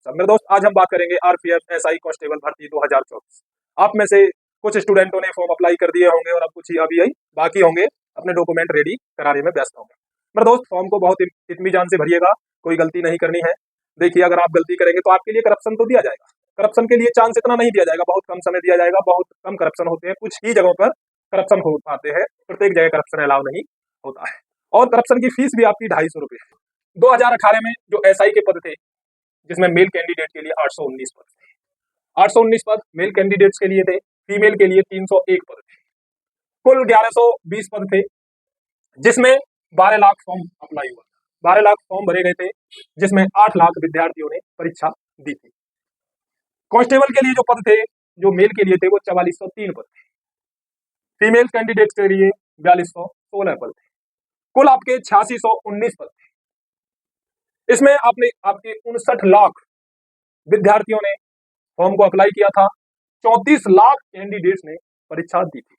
मेरे दोस्त, आज हम बात करेंगे आरपीएफ एसआई कांस्टेबल भर्ती 2024। आप में से कुछ स्टूडेंटों ने फॉर्म अप्लाई कर दिए होंगे और अब कुछ ही अभी बाकी होंगे, अपने डॉक्यूमेंट रेडी कराने में व्यस्त होंगे। मेरे दोस्त, फॉर्म को बहुत इत्मीजान से भरिएगा, कोई गलती नहीं करनी है। देखिए, अगर आप गलती करेंगे तो आपके लिए करप्शन तो दिया जाएगा। करप्शन के लिए चांस इतना नहीं दिया जाएगा, बहुत कम समय दिया जाएगा, बहुत कम करप्शन होते हैं, कुछ ही जगहों पर करप्शन हो पाते हैं, प्रत्येक जगह करप्शन अलाउ नहीं होता है। और करप्शन की फीस भी आपकी 250 रुपये है। 2018 में जो एसआई के पद थे, जिसमें मेल कैंडिडेट के लिए 819 पद थे, 819 पद मेल कैंडिडेट्स के लिए थे, फीमेल के लिए 301 पद थे, कुल 1120 पद थे, जिसमें 12 लाख फॉर्म अप्लाई हुआ, 12 लाख फॉर्म भरे गए थे, जिसमें 8 लाख विद्यार्थियों ने परीक्षा दी थी। कांस्टेबल के लिए जो पद थे, जो मेल के लिए थे, वो 4403 पद थे, फीमेल कैंडिडेट्स के लिए 4216 पद थे, कुल आपके 8619 पद थे। इसमें आपके 59 लाख विद्यार्थियों ने फॉर्म को अप्लाई किया था, 34 लाख कैंडिडेट्स ने परीक्षा दी थी।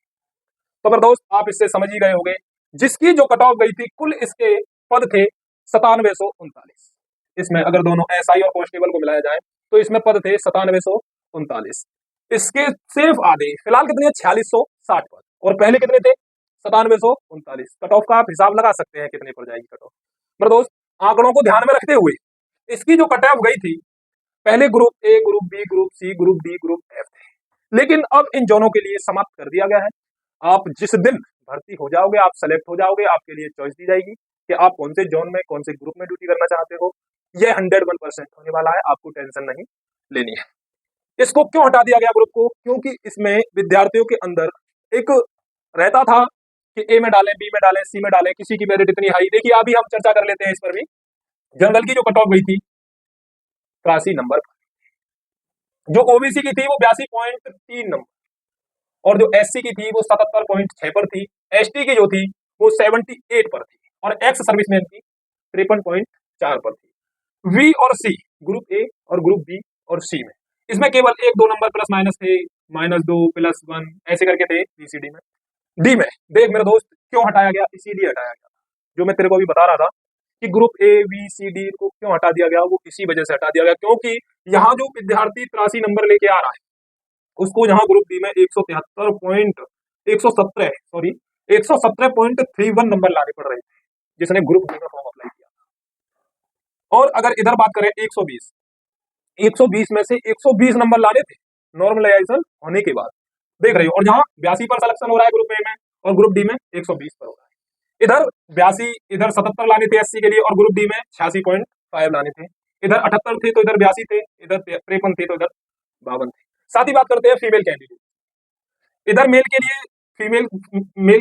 तो मेरे दोस्त, आप इससे समझ ही गए होंगे, जिसकी जो कट ऑफ गई थी, कुल इसके पद थे 9739। इसमें अगर दोनों एसआई और कांस्टेबल को मिलाया जाए तो इसमें पद थे 9739। इसके सिर्फ आधे, फिलहाल कितने, 4660 पद, और पहले कितने थे, 9739। कट ऑफ का आप हिसाब लगा सकते हैं कितने पर जाएगी कट ऑफ। मेरे दोस्त, आंकड़ों को ध्यान में रखते हुए इसकी जो कट ऑफ गई थी, पहले group A, group B, group C, group D, group F थे, लेकिन अब इन जोनों के लिए समाप्त कर दिया गया है। आप जिस दिन भर्ती हो जाओगे, आप सेलेक्ट हो जाओगे, आपके लिए चॉइस दी जाएगी कि आप कौन से जोन में, कौन से ग्रुप में ड्यूटी करना चाहते हो। यह 101% होने वाला है, आपको टेंशन नहीं लेनी है। इसको क्यों हटा दिया गया ग्रुप को? क्योंकि इसमें विद्यार्थियों के अंदर एक रहता था कि ए में डालें, बी में डालें, सी में डालें, किसी की मेरिट इतनी हाई। देखिए, अभी हम चर्चा कर लेते हैं इस पर भी। जनरल की जो कट ऑफ गई थी 83 नंबर, जो ओबीसी की थी वो 82.3 नंबर, और जो एससी की थी वो 77.6 पर थी, एसटी की जो थी वो 78 पर थी, और एक्स सर्विसमैन की 53.4 पर थी। वी और सी, ग्रुप ए और ग्रुप बी और सी में, इसमें केवल 1-2 नंबर प्लस माइनस थे, -2 +1 ऐसे करके थे बीसीडी में। डी में देख मेरे दोस्त, क्यों हटाया गया? इसीलिए हटाया गया, जो मैं तेरे को अभी बता रहा था कि group A, B, C, D को क्यों हटा दिया गया, वो इसी वजह से हटा दिया गया, क्योंकि यहाँ जो विद्यार्थी 83 नंबर लेके आ रहा है, उसको यहाँ ग्रुप डी में 117.31 नंबर लाने पड़ रहे थे, जिसने ग्रुप डी में फॉर्म अप्लाई किया था। और अगर इधर बात करें 120 में से 120 नंबर लाने थे नॉर्मलाइजेशन होने के बाद, देख रहे हो, और जहां 82 पर सिलेक्शन हो रहा है ग्रुप ए में, और ग्रुप डी में 120 पर हो रहा है। इधर 82, इधर 77 लाने थे एससी के लिए, और ग्रुप डी में 86.5 लाने थे। इधर 78 थे तो इधर 82 थे, इधर 53 थे तो इधर 52 थे। साथ ही बात करते हैं फीमेल कैंडिडेट। इधर मेल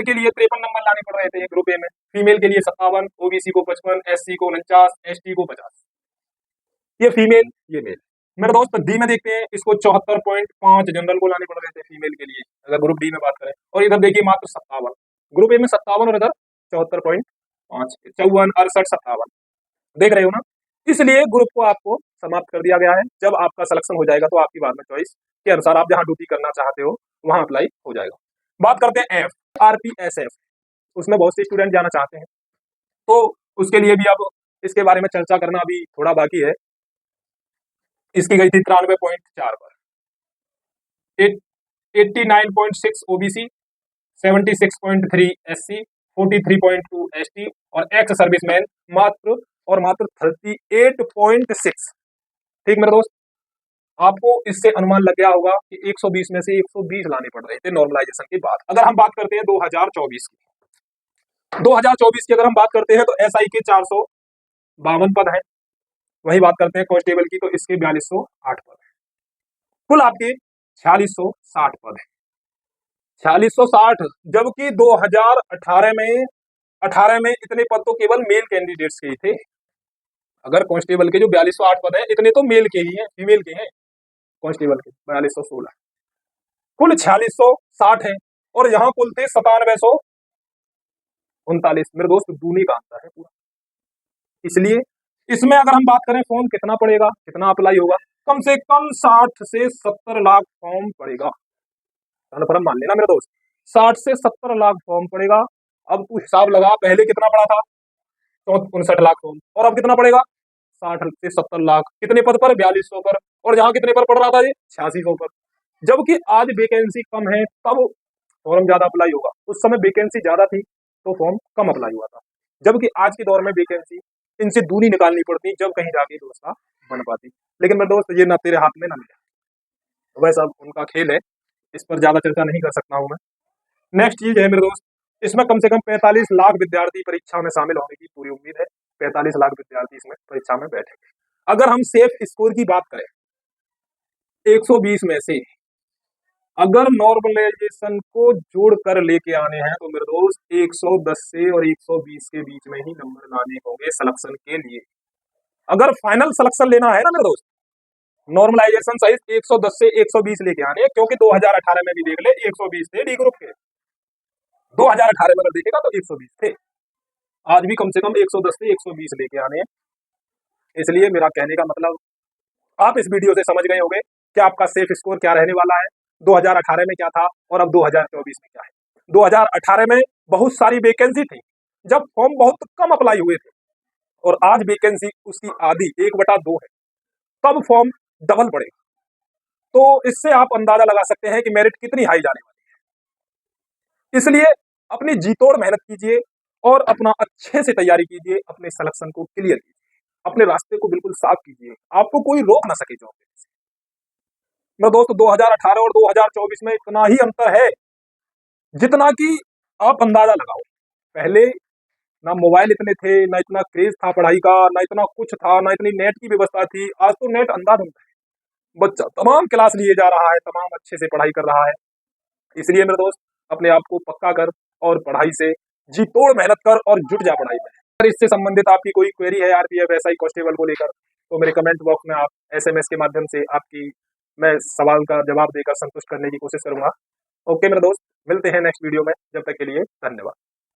के लिए 53 नंबर लाने पड़ रहे थे ग्रुप ए में, फीमेल के लिए 57, ओबीसी को 55, एससी को 49, एसटी को 50। ये फीमेल, ये मेल। मेरे दोस्त, डी में देखते हैं, इसको 74.5 जनरल को लाने पड़ रहे थे फीमेल के लिए, अगर ग्रुप डी में बात करें। और इधर देखिए मात्र 57, ग्रुप ए में 57 और इधर 74.5, 54, 68, 57, देख रहे हो ना। इसलिए ग्रुप को आपको समाप्त कर दिया गया है। जब आपका सिलेक्शन हो जाएगा तो आपकी बाद में चॉइस के अनुसार आप जहां ड्यूटी करना चाहते हो वहां अप्लाई हो जाएगा। बात करते हैं एफ, आरपीएसएफ, उसमें बहुत से स्टूडेंट जाना चाहते हैं, तो उसके लिए भी अब इसके बारे में चर्चा करना अभी थोड़ा बाकी है। इसकी गई थी 93.4 पर, 89.6 ओबीसी, 76.3 एससी, 43.2 एसटी, और एक्स सर्विसमैन मात्र 38.6। ठीक मेरे दोस्त, आपको इससे अनुमान लग गया होगा कि 120 में से 120 लाने पड़ रहे थे नॉर्मलाइजेशन के बाद। अगर हम बात करते हैं 2024 की, 2024 की अगर हम बात करते हैं तो एसआई के 452 पद हैं। वही बात करते हैं कांस्टेबल की, तो इसके 4208 पद है। कुल आपके 4660 पद है, 4660, जबकि 2018 में इतने पद तो केवल मेल कैंडिडेट्स के ही थे। अगर कांस्टेबल के जो 4208 पद है, इतने तो मेल के ही हैं, फीमेल के हैं कांस्टेबल के 4216, कुल 4660 है, और यहाँ कुल थे 9739। मेरे दोस्त, दूनी का अंतर है पूरा। इसलिए इसमें अगर हम बात करें फॉर्म कितना पड़ेगा, कितना अप्लाई होगा, कम से कम 60 से 70 लाख फॉर्म पड़ेगा। कन्फर्म मान लेना मेरे दोस्त, 60 से 70 लाख फॉर्म पड़ेगा। अब तू हिसाब लगा, पहले कितना पड़ा था, 59 लाख फॉर्म, और अब कितना पड़ेगा, 60 से 70 लाख, कितने पद पर 4200 पर, और जहां कितने पर पड़ रहा था ये 8600 पर। जबकि आज वैकेंसी कम है तब फॉर्म ज्यादा अप्लाई होगा, उस समय वैकेंसी ज्यादा थी तो फॉर्म कम अप्लाई हुआ था। जबकि आज के दौर में वैकेंसी इनसे दूरी निकालनी पड़ती जब कहीं जाके व्यवस्था बन पाती। लेकिन मेरे दोस्त ये ना तेरे हाथ में ना मेरे, वैसा उनका खेल है, इस पर ज्यादा चर्चा नहीं कर सकता हूं मैं। नेक्स्ट चीज है मेरे दोस्त, इसमें कम से कम 45 लाख विद्यार्थी परीक्षा में शामिल होने की पूरी उम्मीद है। 45 लाख विद्यार्थी इसमें परीक्षा में बैठेंगे। अगर हम सेफ स्कोर की बात करें, 120 में से अगर नॉर्मलाइजेशन को जोड़ कर लेके आने हैं तो मेरे दोस्त 110 से और 120 के बीच में ही नंबर लाने होंगे सिलेक्शन के लिए। अगर फाइनल सिलेक्शन लेना है ना मेरे दोस्त, नॉर्मलाइजेशन सहित 110 से 120 लेके आने हैं, क्योंकि 2018 में भी देख ले 120 थे डी ग्रुप के, 2018 में अगर देखेगा तो 120 थे। आज भी कम से कम 110 से 120 लेके आने हैं। इसलिए मेरा कहने का मतलब आप इस वीडियो से समझ गए होंगे कि आपका सेफ स्कोर क्या रहने वाला है, 2018 में क्या था और अब 2024 में क्या है। 2018 में बहुत सारी वैकेंसी थी जब फॉर्म बहुत कम अप्लाई हुए थे, और आज वैकेंसी उसकी आधी 1/2 है, तब फॉर्म डबल पड़े। तो इससे आप अंदाजा लगा सकते हैं कि मेरिट कितनी हाई जाने वाली है। इसलिए अपनी जीतोड़ मेहनत कीजिए और अपना अच्छे से तैयारी कीजिए, अपने सिलेक्शन को क्लियर कीजिए, अपने रास्ते को बिल्कुल साफ कीजिए, आपको कोई रोक ना सके जॉब देने से। मैं दोस्त 2018 और 2024 में इतना ही अंतर है जितना कि आप अंदाजा लगाओ। पहले ना मोबाइल इतने थे, ना इतना क्रेज था पढ़ाई का, ना इतना कुछ था, ना इतनी नेट की व्यवस्था थी। आज तो नेट अंधाधुंध है, बच्चा तमाम क्लास लिए जा रहा है, तमाम अच्छे से पढ़ाई कर रहा है। इसलिए मेरे दोस्त अपने आप को पक्का कर और पढ़ाई से जी तोड़ मेहनत कर और जुट जा पढ़ाई में। अगर इससे संबंधित आपकी कोई क्वेरी है आरपीएफ एसआई कांस्टेबल को लेकर, तो मेरे कमेंट बॉक्स में आप एसएमएस के माध्यम से आपकी मैं सवाल का जवाब देकर संतुष्ट करने की कोशिश करूंगा। ओके मेरे दोस्त, मिलते हैं नेक्स्ट वीडियो में, जब तक के लिए धन्यवाद।